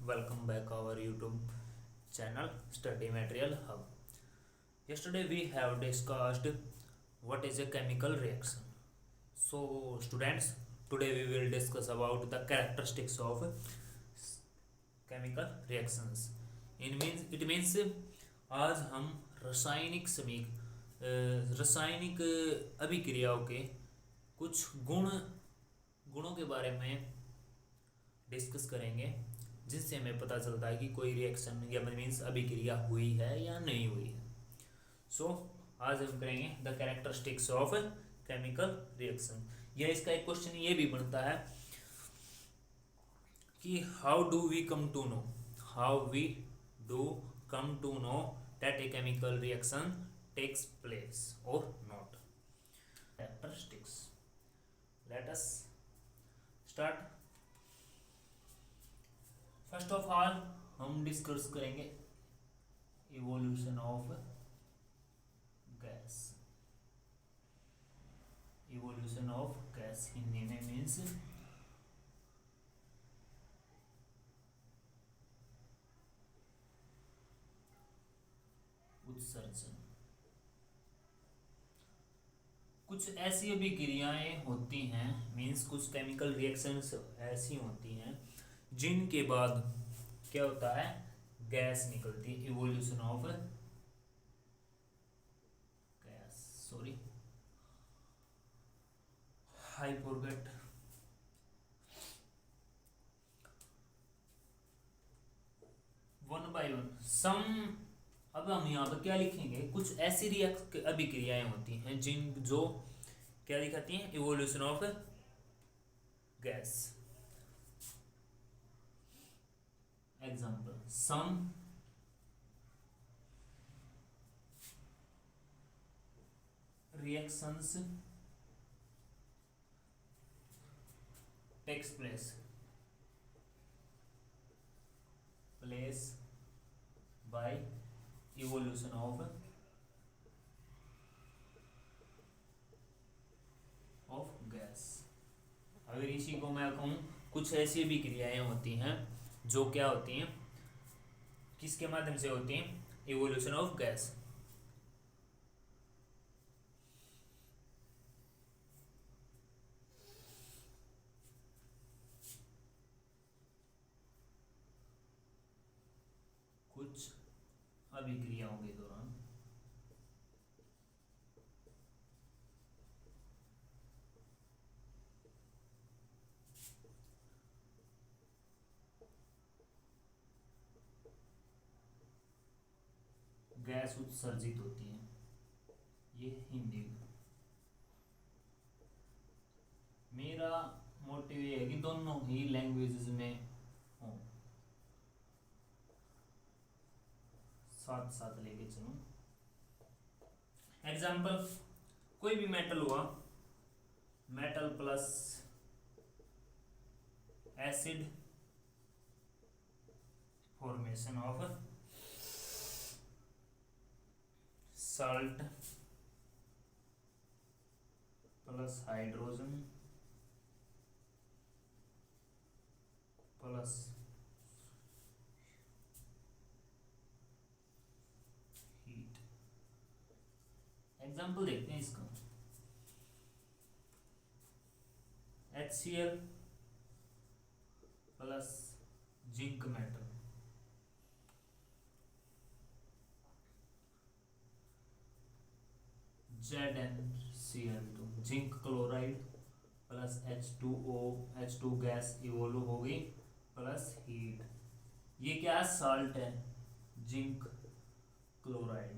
welcome back our YouTube channel Study Material Hub. Yesterday we have discussed what is a chemical reaction. So students, today we will discuss about the characteristics of chemical reactions. It means आज हम रासायनिक अभिक्रियाओं के कुछ गुणों के बारे में डिस्कस करेंगे जिससे हमें पता चलता है कि कोई रिएक्शन या मीन्स अभिक्रिया हुई है या नहीं हुई है. सो आज हम करेंगे the characteristics of chemical reaction. या इसका एक क्वेश्चन ये भी बनता है कि how do we come to know that a chemical reaction takes place और not. Characteristics, let us start. First of all हम डिस्कस करेंगे evolution of gas. Evolution of gas Hindi में मीन्स उत्सर्जन. कुछ ऐसी अभिक्रियाएं होती हैं, मीन्स कुछ केमिकल रिएक्शंस ऐसी होती हैं जिनके बाद क्या होता है, गैस निकलती है. Evolution of gas, sorry I forget. One by one sum. अब हम यहाँ पर क्या लिखेंगे, कुछ ऐसी अभिक्रियाएं होती हैं जो क्या दिखाती हैं, evolution of gas. Example, some reactions takes place by evolution of gas. अगर इसी को मैं कहूँ, कुछ ऐसी भी क्रियाएं होती हैं जो क्या होती हैं, किसके माध्यम से होती हैं, इवोल्यूशन ऑफ गैस. कुछ अभिक्रियाओं के दौरान गैस उत्सर्जित होती है. ये हिंदी मेरा मोटिव ये है कि दोनों ही लैंग्वेजेस में हो, साथ साथ लेके चलूं. एग्जाम्पल, कोई भी मेटल हुआ, metal plus acid, formation of salt plus hydrogen plus heat. Example देखते हैं इसका. HCl plus zinc metal, ZnCl2, zinc chloride plus H2O gas evolve हो गई प्लस हीट. ये क्या सॉल्ट है, जिंक क्लोराइड.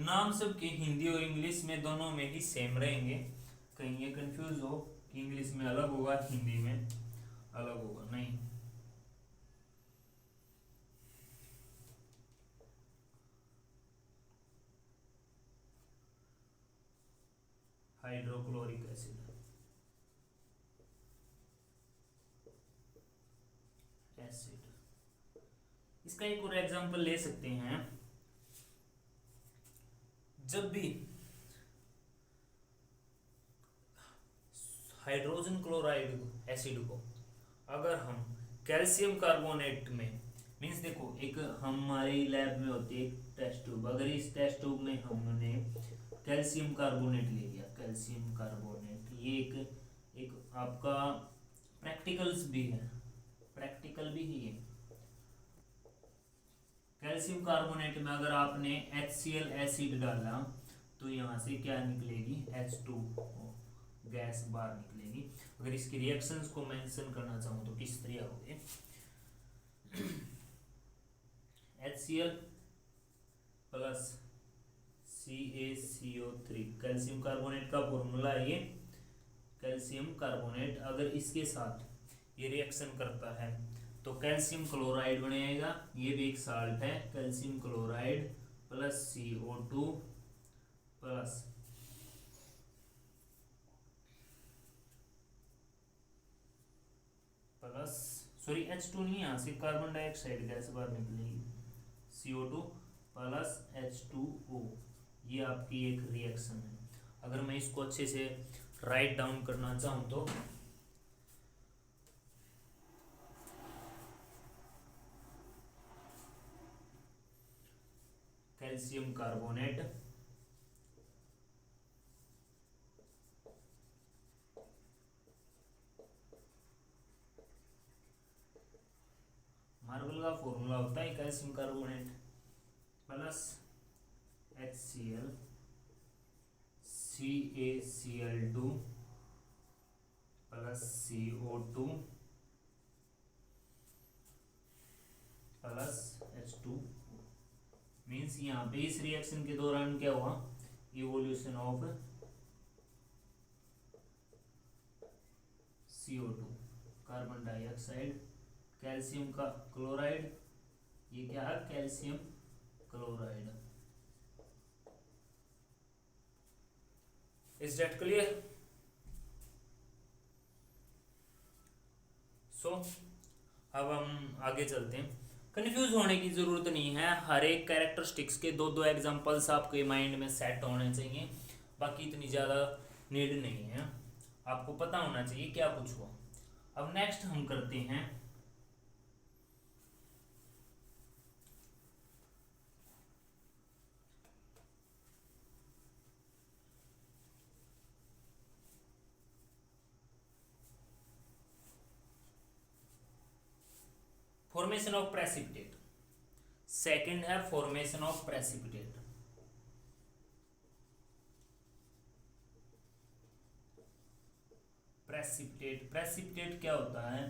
नाम सबके हिंदी और इंग्लिश में दोनों में ही सेम रहेंगे. कहीं ये कंफ्यूज हो कि इंग्लिश में अलग होगा, हिंदी में अलग होगा, नहीं. हाइड्रोक्लोरिक एसिड, इसका एक और एग्जांपल ले सकते हैं. जब भी हाइड्रोजन क्लोराइड एसिड को अगर हम कैल्शियम कार्बोनेट में, मीन्स देखो एक हमारी लैब में होती है एक टेस्ट ट्यूब, अगर इस टेस्ट ट्यूब में हमने कैल्शियम कार्बोनेट ले लिया, कैल्शियम कार्बोनेट, ये एक आपका प्रैक्टिकल्स भी है, प्रैक्टिकल भी है ये। कैल्शियम कार्बोनेट में अगर आपने HCl एसिड डाला तो यहाँ से क्या निकलेगी, H2 गैस बाहर निकलेगी। अगर इसकी रिएक्शंस को मेंशन करना चाहूँ तो किस तरह होंगे, HCl plus CaCO3, calcium carbonate का फॉर्मूला है ये, कैल्शियम कार्बोनेट अगर इसके साथ ये रिएक्शन करता है तो कैल्शियम क्लोराइड बनेगा, ये भी एक साल्ट है, calcium chloride plus CO2 plus sorry H2 नहीं, यहाँ से कार्बन डाइऑक्साइड गैस बाहर निकलेगी, CO2 प्लस H2O, ये आपकी एक रिएक्शन है। अगर मैं इसको अच्छे से राइट डाउन करना चाहूँ तो कैल्शियम कार्बोनेट मार्बल का फॉर्मूला होता है calcium carbonate plus HCl CaCl2 plus CO2 plus H2। Means यहाँ पे इस रिएक्शन के दौरान क्या हुआ, evolution of CO2, carbon dioxide, calcium का क्लोराइड, ये क्या है calcium chloride. Is that clear? So अब हम आगे चलते हैं। कंफ्यूज होने की जरूरत नहीं है, हर एक कैरेक्टरिस्टिक्स के दो दो एग्जांपल्स आपके माइंड में सेट होने चाहिए, बाकी इतनी ज़्यादा नीड नहीं है, आपको पता होना चाहिए क्या कुछ हुआ। अब नेक्स्ट हम करते हैं फॉर्मेशन ऑफ प्रेसिपिटेट। सेकंड है formation of precipitate. Precipitate, precipitate क्या होता है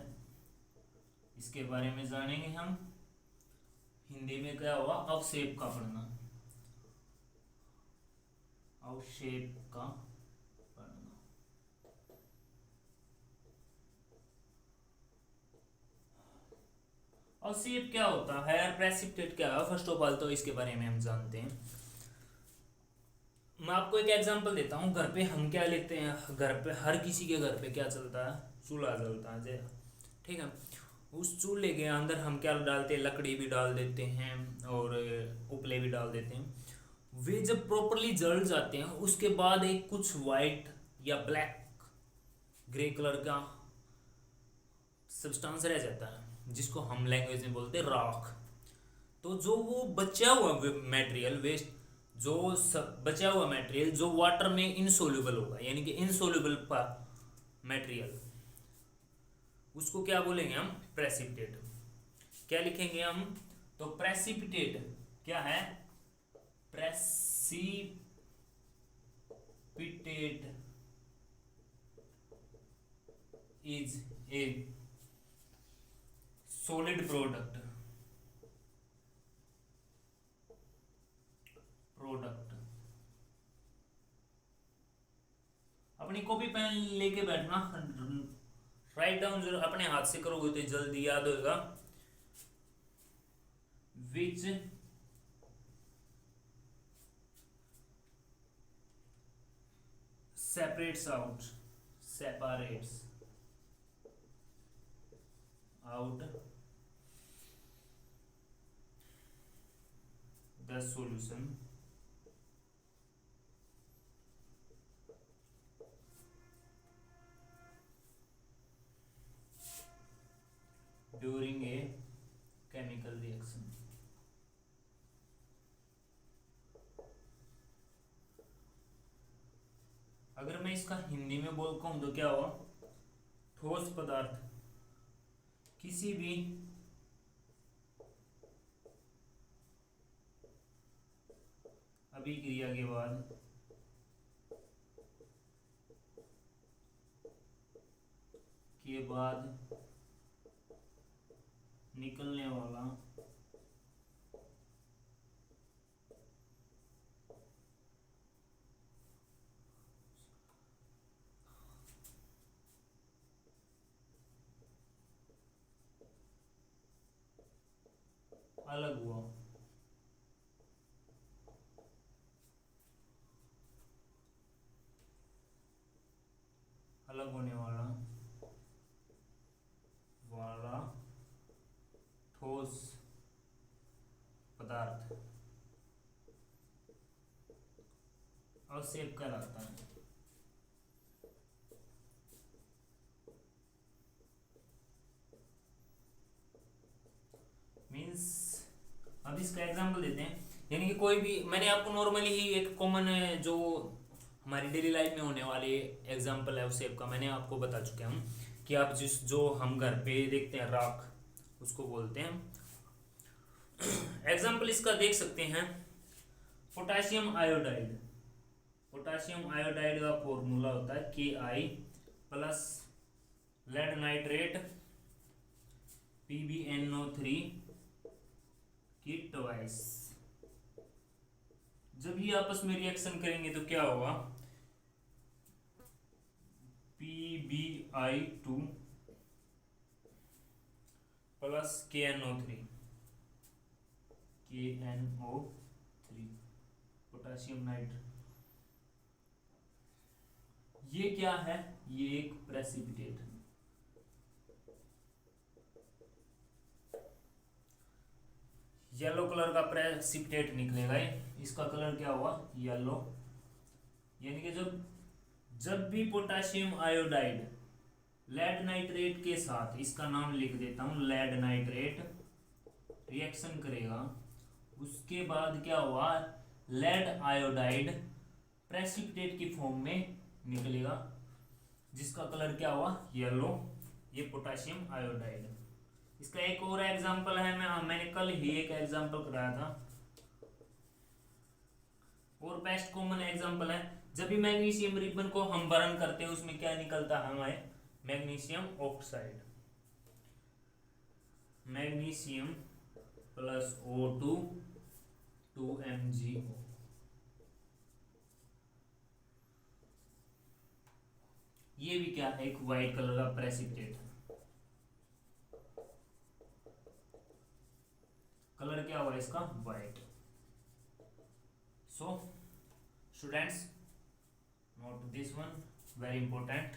इसके बारे में जानेंगे हम। हिंदी में क्या हुआ, अवक्षेप का पढ़ना, अवक्षेप का पढ़ना। अवक्षेप क्या होता है, प्रेसिपिटेट क्या है, फर्स्ट ऑफ ऑल तो इसके बारे में हम जानते हैं। मैं आपको एक एग्जांपल देता हूँ। घर पे हम क्या लेते हैं, घर पे हर किसी के घर पे क्या चलता है, चूल्हा जलता है, ठीक है। उस चूल्हे के अंदर हम क्या डालते हैं, लकड़ी भी डाल देते हैं और उपले भी डाल देते हैं। वे जब प्रॉपरली जल जाते हैं उसके बाद एक कुछ वाइट या ब्लैक ग्रे कलर का सब्सटेंस रह जाता है, जिसको हम लैंग्वेज में बोलते हैं राख। तो जो वो बचा हुआ मटेरियल वेस्ट, जो बचा हुआ मटेरियल जो वाटर में इनसोल्यूबल होगा, यानी कि इनसोल्यूबल मटेरियल, उसको क्या बोलेंगे हम, प्रेसिपिटेट। क्या लिखेंगे हम, तो प्रेसिपिटेट क्या है, precipitate is a solid product अपनी कॉपी पेन लेके बैठना, राइट डाउन जरूर, अपने हाथ से करोगे तो जल्दी याद होगा। विच separates out the solution ये केमिकल रिएक्शन। अगर मैं इसका हिंदी में बोल कहूँ तो क्या हुआ, ठोस पदार्थ किसी भी अभिक्रिया के बाद निकलने वाला अलग हुआ, अलग होने वाला वाला ठोस पदार्थ अवक्षेप कहलाता है। मीन्स अब इसका एग्जांपल देते हैं, यानी कि कोई भी, मैंने आपको नॉर्मली ही एक कॉमन जो हमारी डेली लाइफ में होने वाले एग्जांपल है उस का मैंने आपको बता चुके हूँ कि आप जिस जो हम घर पे देखते हैं राख, उसको बोलते हैं। एग्जांपल इसका देख सकते हैं, पोटाशियम आयोडाइड। पोटाशियम आयोडाइड का फॉर्मूला होता है Ki plus lead nitrate PbNO3 की ट्वाइस। जब ये आपस में रिएक्शन करेंगे तो क्या होगा, PbI2 plus KNO3 potassium nitrate. ये क्या है, ये एक प्रेसिपिटेट है। येलो कलर का प्रेसिपिटेट निकलेगा, इसका कलर क्या हुआ, येलो। यानी कि जब भी पोटाशियम आयोडाइड लेड नाइट्रेट के साथ, इसका नाम लिख देता हूं लेड नाइट्रेट, रिएक्शन करेगा, उसके बाद क्या हुआ, लेड आयोडाइड प्रेसिपिटेट की फॉर्म में निकलेगा, जिसका कलर क्या हुआ, येलो। ये पोटाशियम आयोडाइड। इसका एक और एग्जांपल है, मैंने कल ही एक एग्जांपल कराया था, और बेस्ट कॉमन एग्जांपल है, जब भी मैग्नीशियम रिबन को हम बर्न करते हैं उसमें क्या निकलता है हमें, magnesium oxide. Magnesium plus O2 2MgO। ये भी क्या है, एक व्हाइट कलर का प्रेसिपिटेट है। कलर क्या हुआ इसका, white. So students, note this one, very important.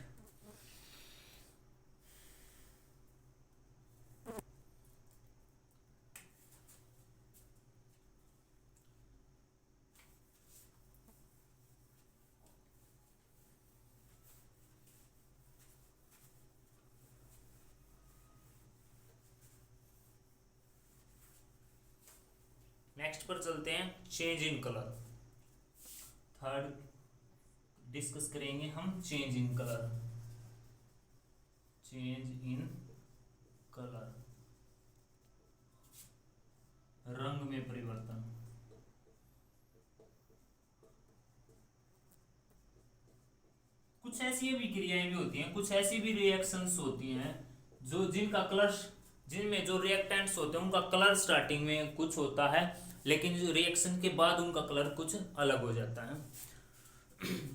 Next पर चलते हैं, change in colour. Third discuss करेंगे हम change in colour. Change in colour, रंग में परिवर्तन। कुछ ऐसी भी क्रियाएं भी होती हैं, कुछ ऐसी भी रिएक्शंस होती हैं जो जिनका कलर, जिनमें जो रिएक्टेंट्स होते हैं उनका कलर स्टार्टिंग में कुछ होता है, लेकिन जो रिएक्शन के बाद उनका कलर कुछ अलग हो जाता है।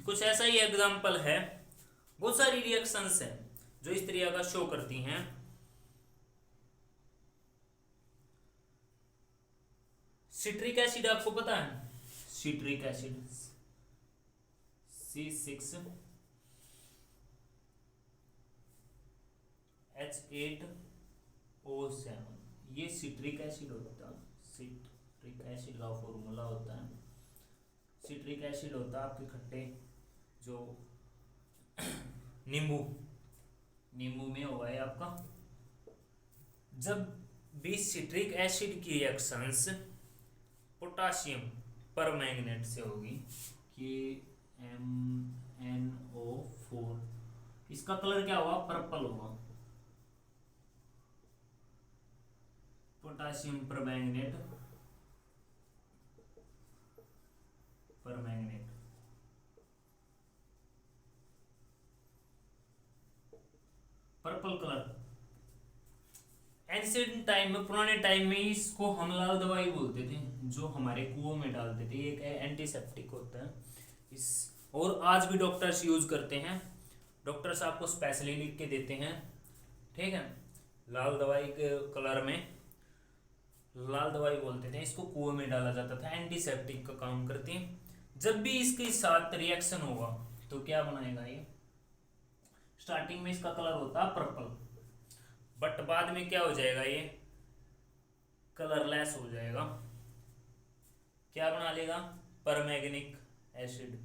कुछ ऐसा ही एग्जांपल है, बहुत सारी रिएक्शंस हैं जो इस तरह का शो करती हैं। सिट्रिक एसिड आपको पता है, सिट्रिक एसिड C6H8O7, ये सिट्रिक एसिड होता है। सिट्रिक एसिड का फॉर्मूला होता है, सिट्रिक एसिड होता है आपके खट्टे जो नींबू में हुआ है आपका। जब 20 सिट्रिक एसिड की रिएक्शंस पोटासियम परमैंगनेट से होगी कि MnO4, इसका कलर क्या होगा, पर्पल होगा। Potassium permanganate, permanganate purple colour. Ancient time में, पुराने टाइम में इसको हम लाल दवाई बोलते थे, जो हमारे कुओं में डालते थे। एक एंटीसेप्टिक होता है इस, और आज भी डॉक्टर्स यूज करते हैं। डॉक्टर्स आपको स्पेशली लिख के देते हैं, ठीक है। लाल दवाई के कलर में लाल दवाई बोलते थे इसको, कुओं में डाला जाता था, एंटीसेप्टिक का काम करती है। जब भी इसके साथ रिएक्शन होगा तो क्या बनाएगा ये, स्टार्टिंग में इसका कलर होता है पर्पल, बट बाद में क्या हो जाएगा, ये कलरलेस हो जाएगा। क्या बना लेगा, परमैंगनिक एसिड।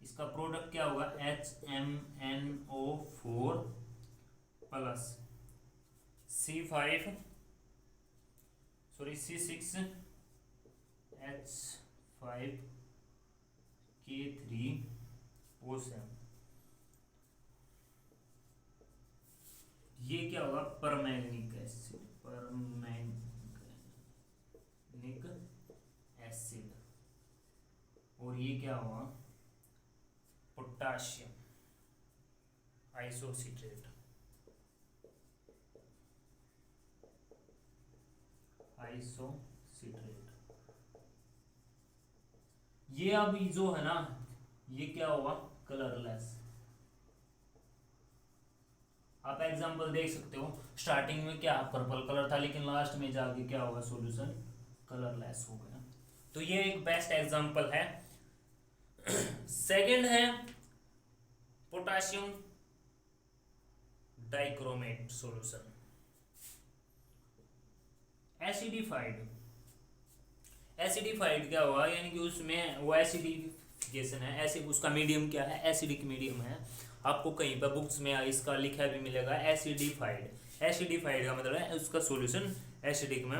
इसका प्रोडक्ट क्या होगा, HMnO4 प्लस C6H5K3O7। ये क्या होगा, परमैंगनिक एसिड, परमैंगनिक एसिड। और ये क्या होगा, पोटाशियम आइसोसिट्रेट, आइसोसिट्रेट। ये अभी जो है ना, ये क्या होगा, कलरलेस। आप एग्जांपल देख सकते हो, स्टार्टिंग में क्या पर्पल कलर था, लेकिन लास्ट में जाके क्या होगा, सॉल्यूशन कलरलेस हो गया। तो ये एक बेस्ट एग्जांपल है। सेकंड है potassium dichromate solution, acidified. Acidified क्या हुआ, यानी कि उसमें वो एसिडिफिकेशन है, एसिड उसका मीडियम क्या है, एसिडिक मीडियम है। आपको कहीं पर बुक्स में इसका लिखा भी मिलेगा एसिडिफाइड। एसिडिफाइड का मतलब है उसका सॉल्यूशन एसिडिक में।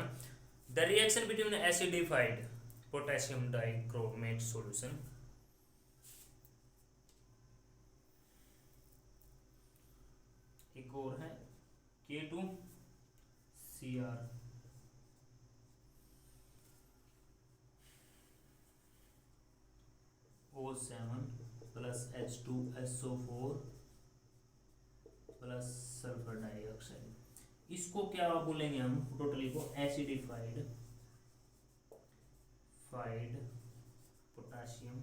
The reaction between acidified potassium dichromate solution, एक और है K2Cr O7 plus H2SO4 plus sulphur dioxide. इसको क्या बोलेंगे हम, टोटली को acidified potassium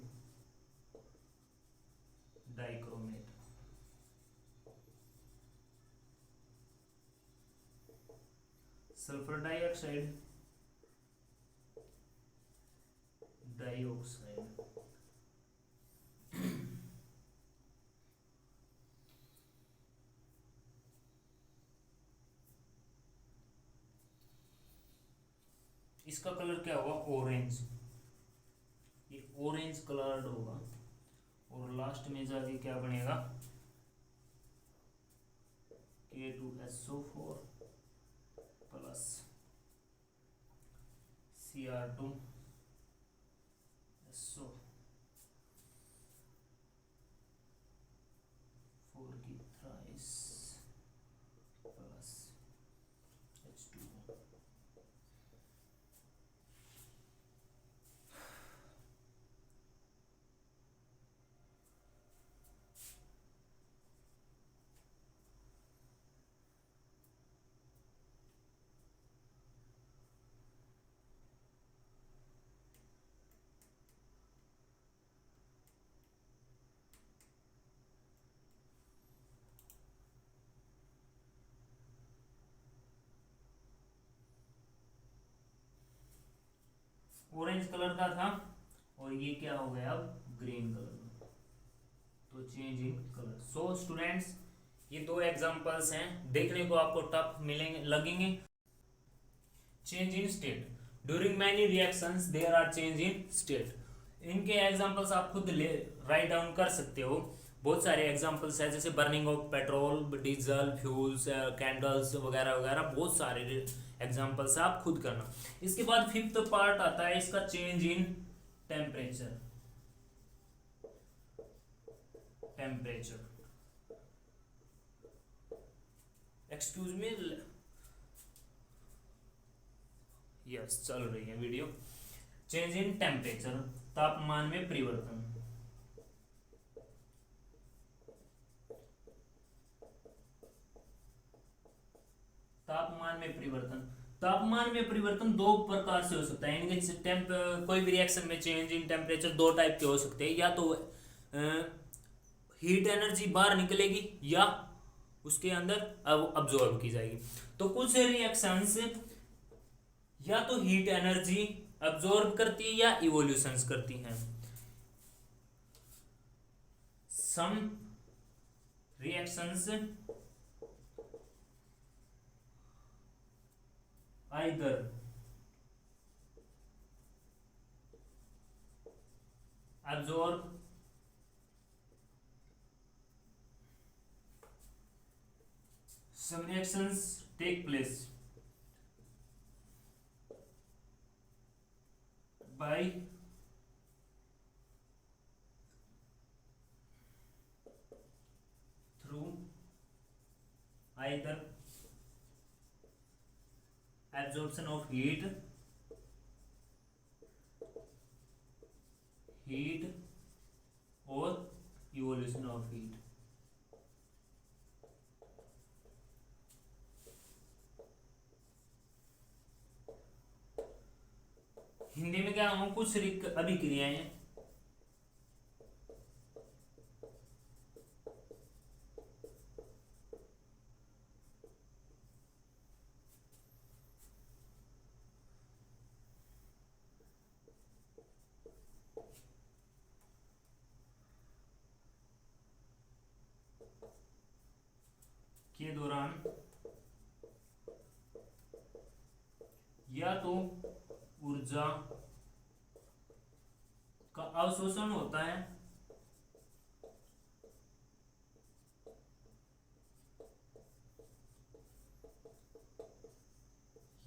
dichromate. Sulphur dioxide dioxide. इसका कलर क्या होगा, ऑरेंज, ये ऑरेंज कलर्ड होगा। और लास्ट में जाके क्या बनेगा, K2SO4 प्लस Cr2SO4 की thrice plus H2O। Orange colour का था और ये क्या हो गया, अब ग्रीन कलर, तो change in colour. So students, ये दो एग्जांपल्स हैं, देखने को आपको टफ मिलेंगे, लगेंगे। Change in state, during many reactions there are change in state. इनके एग्जांपल्स आप खुद ले राइट डाउन कर सकते हो। बहुत सारे एग्जांपल्स हैं, जैसे burning of petrol, diesel, fuels, candles वगैरह वगैरह, बहुत सारे एग्जांपल्स आप खुद करना। इसके बाद फिफ्थ पार्ट आता है इसका, change in temperature. Temperature, excuse me, yes चल रही है वीडियो। चेंज इन टेम्परेचर, तापमान में परिवर्तन। तापमान में परिवर्तन, तापमान में परिवर्तन दो प्रकार से हो सकता है। इनके कोई भी रिएक्शन में चेंज इन टेम्परेचर दो टाइप के हो सकते हैं, या तो हीट एनर्जी बाहर निकलेगी या उसके अंदर अब अब्जॉर्ब की जाएगी। तो कुछ रिएक्शंस या तो हीट एनर्जी अब्जॉर्ब करती है या इवोल्यूशंस करती हैं। सम reactions either absorb some reactions take place by through either absorption of heat or evolution of heat। Hindi में क्या हूं, कुछ अभिक्रियाएं के दौरान या तो ऊर्जा का अवशोषण होता है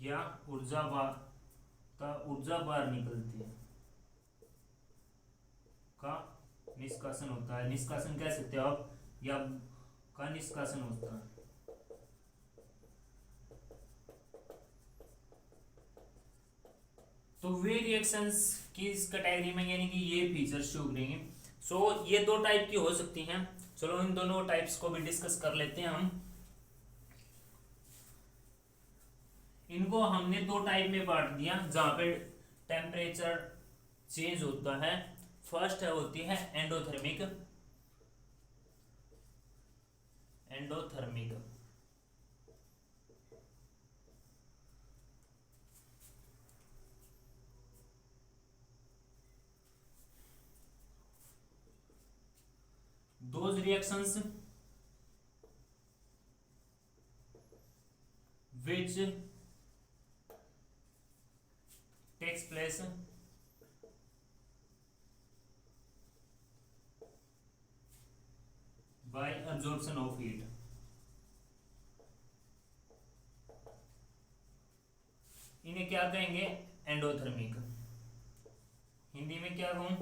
या ऊर्जा बाहर निकलती है का निष्कासन होता है। निष्कासन कह सकते हो आप, या का निष्कासन होता है। तो वे रिएक्शंस की इस कैटेगरी में यानी कि ये फीचर्स शो करेंगे। सो ये दो टाइप की हो सकती हैं। चलो इन दोनों टाइप्स को भी डिस्कस कर लेते हैं हम। इनको हमने दो टाइप में बांट दिया जहां पे टेम्परेचर चेंज होता है। फर्स्ट होती है endothermic. Endothermic those reactions which takes place by absorption of heat। इन्हें क्या कहेंगे, एंडोथर्मिक। हिंदी में क्या कहूं,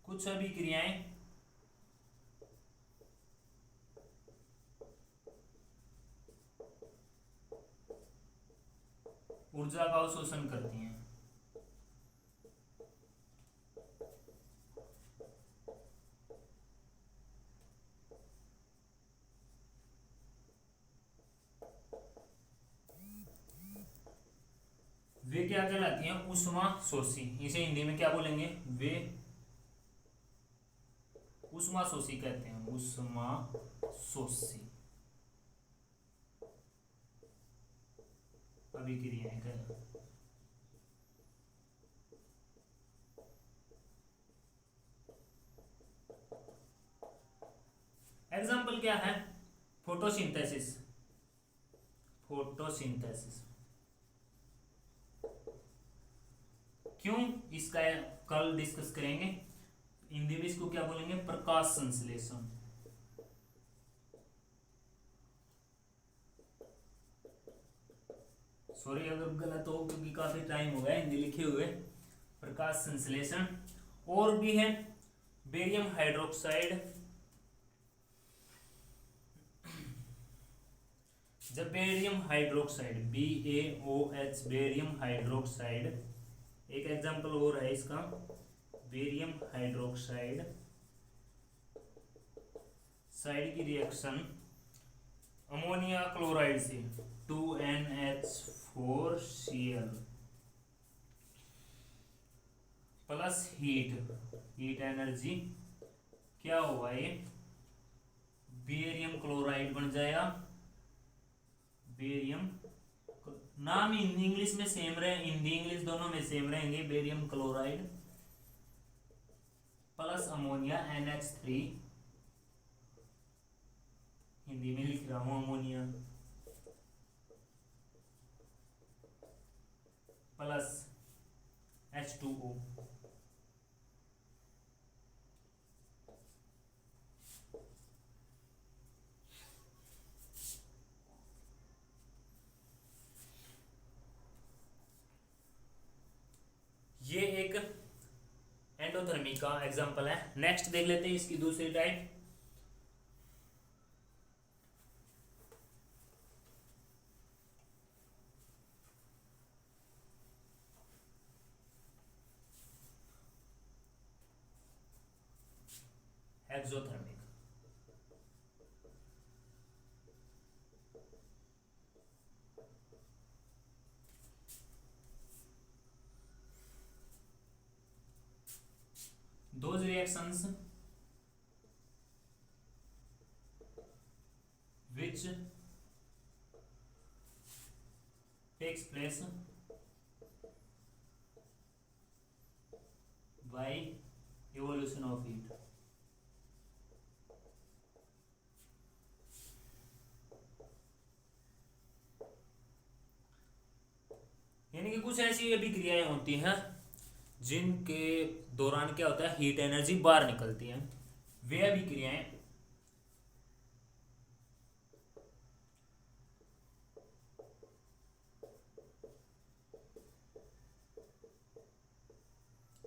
कुछ अभिक्रियाएं ऊर्जा का अवशोषण करती हैं। वे क्या कहलाती हैं, ऊष्मा शोषी। इसे हिंदी में क्या बोलेंगे, वे ऊष्मा शोषी कहते हैं। ऊष्मा शोषी अभिक्रियाएं कहलाती हैं। एग्जाम्पल क्या है, फोटोसिंथेसिस। फोटोसिंथेसिस क्यों, इसका कल डिस्कस करेंगे। हिंदी में इसको क्या बोलेंगे, प्रकाश संश्लेषण। सॉरी अगर गलत हो, क्योंकि काफी टाइम हो गया हिंदी लिखे हुए। प्रकाश संश्लेषण। और भी है बेरियम हाइड्रोक्साइड। जब barium hydroxide BaOH barium hydroxide, एक एग्जांपल और है इसका, बेरियम हाइड्रोक्साइड साइड की रिएक्शन अमोनिया क्लोराइड से 2NH4Cl प्लस हीट एनर्जी, क्या होगा ये, बेरियम क्लोराइड बन जाएगा। बेरियम, नाम इंग्लिश में सेम रहे, हिंदी इंग्लिश दोनों में सेम रहेंगे, barium chloride plus ammonia NH3, Hindi में लिख रहा हूं अमोनिया, प्लस H2O। ये एक एंडोथर्मी का एग्जांपल है। नेक्स्ट देख लेते हैं इसकी दूसरी type. Exothermic. Those reactions which takes place by evolution of heat। यानी कि कुछ ऐसी अभिक्रियाएं होती हैं जिनके दौरान क्या होता है, हीट एनर्जी बाहर निकलती है। वे अभिक्रियाएं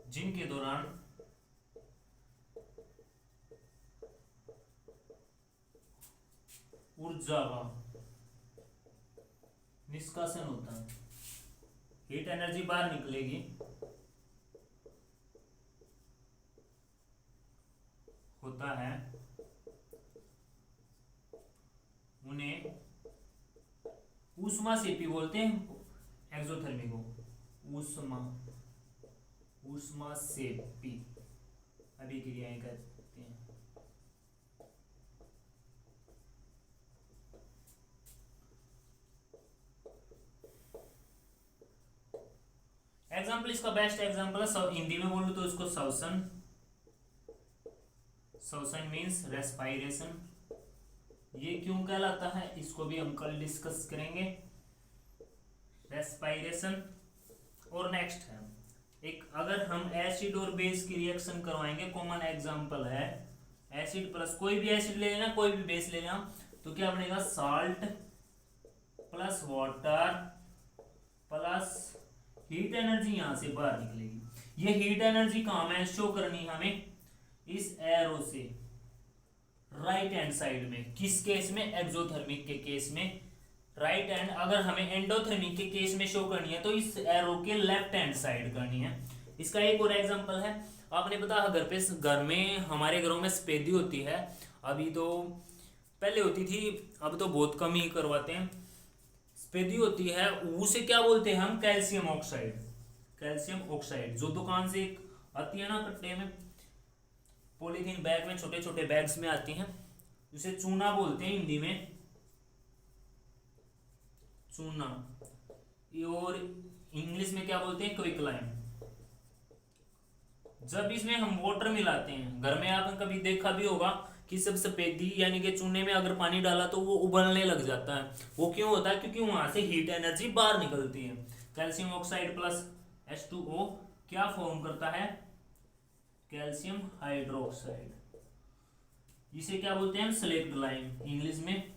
जिनके दौरान ऊर्जा का निष्कासन होता है, हीट एनर्जी बाहर निकलेगी, होता है, उन्हें ऊष्मा सेपी बोलते हैं। एक्सोथर्मी को ऊष्मा सेपी अभिक्रियाएं कहते हैं। एग्जाम्पल, इसका बेस्ट एग्जाम्पल है, हिंदी में बोलूं तो इसको श्वसन। श्वसन मीन्स रेस्पायरेशन। ये क्यों कहलाता है इसको भी हम कल डिस्कस करेंगे, रेस्पायरेशन। और नेक्स्ट है एक, अगर हम एसिड और बेस की रिएक्शन करवाएंगे, कॉमन एग्जांपल है एसिड प्लस, कोई भी एसिड ले लेना, कोई भी बेस ले लेना, तो क्या बनेगा, salt plus water plus heat energy यहां से बाहर निकलेगी। ये हीट एनर्जी कहां में शो करनी है हमें, इस एरो से राइट हैंड साइड में। किस केस में, एक्सोथर्मिक के केस में राइट हैंड। अगर हमें एंडोथर्मिक के केस में शो करनी है तो इस एरो के लेफ्ट हैंड साइड करनी है। इसका एक और एग्जांपल है, आपने पता घर में हमारे घरों में सफेदी होती है, अभी तो पहले होती थी, अब तो बहुत कम ही करवाते हैं। सफेदी होती है, उसे क्या बोलते हैं हम, कैल्शियम ऑक्साइड। कैल्शियम ऑक्साइड जो दुकान से आती है ना कट्टे में, पॉलीथीन बैग में, छोटे छोटे बैग्स में आती हैं, उसे चूना बोलते हैं हिंदी में, चूना। और इंग्लिश में क्या बोलते हैं, क्विकलाइम। जब इसमें हम वाटर मिलाते हैं, घर में आपने कभी देखा भी होगा कि सब सफेदी यानी कि चूने में अगर पानी डाला तो वो उबलने लग जाता है। वो क्यों होता है, क्योंकि वहां से हीट एनर्जी बाहर निकलती है। कैल्शियम ऑक्साइड प्लस H2O क्या फॉर्म करता है, कैल्शियम हाइड्रोक्साइड, इसे क्या बोलते हैं हम, सेलेक्ट लाइम इंग्लिश में,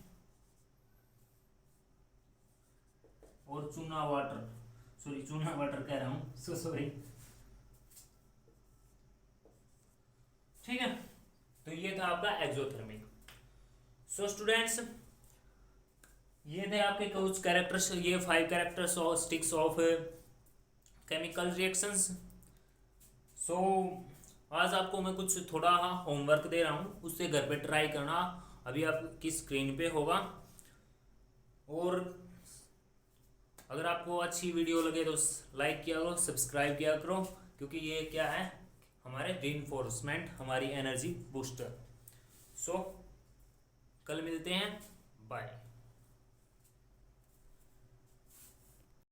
और चूना वाटर, सॉरी चूना वाटर कह रहा हूं, सो सॉरी। ठीक है, तो ये था आपका एक्सोथर्मिक। सो स्टूडेंट्स, ये थे आपके कुछ कैरेक्टर्स, ये 5 कैरेक्टरिस्टिक्स ऑफ केमिकल रिएक्शंस। सो आज आपको मैं कुछ थोड़ा होमवर्क दे रहा हूँ, उससे घर पे ट्राई करना, अभी आपकी स्क्रीन पे होगा। और अगर आपको अच्छी वीडियो लगे तो लाइक किया करो, सब्सक्राइब किया करो, क्योंकि ये क्या है, हमारे रीइंफोर्समेंट, हमारी एनर्जी बूस्टर। सो कल मिलते हैं, बाय।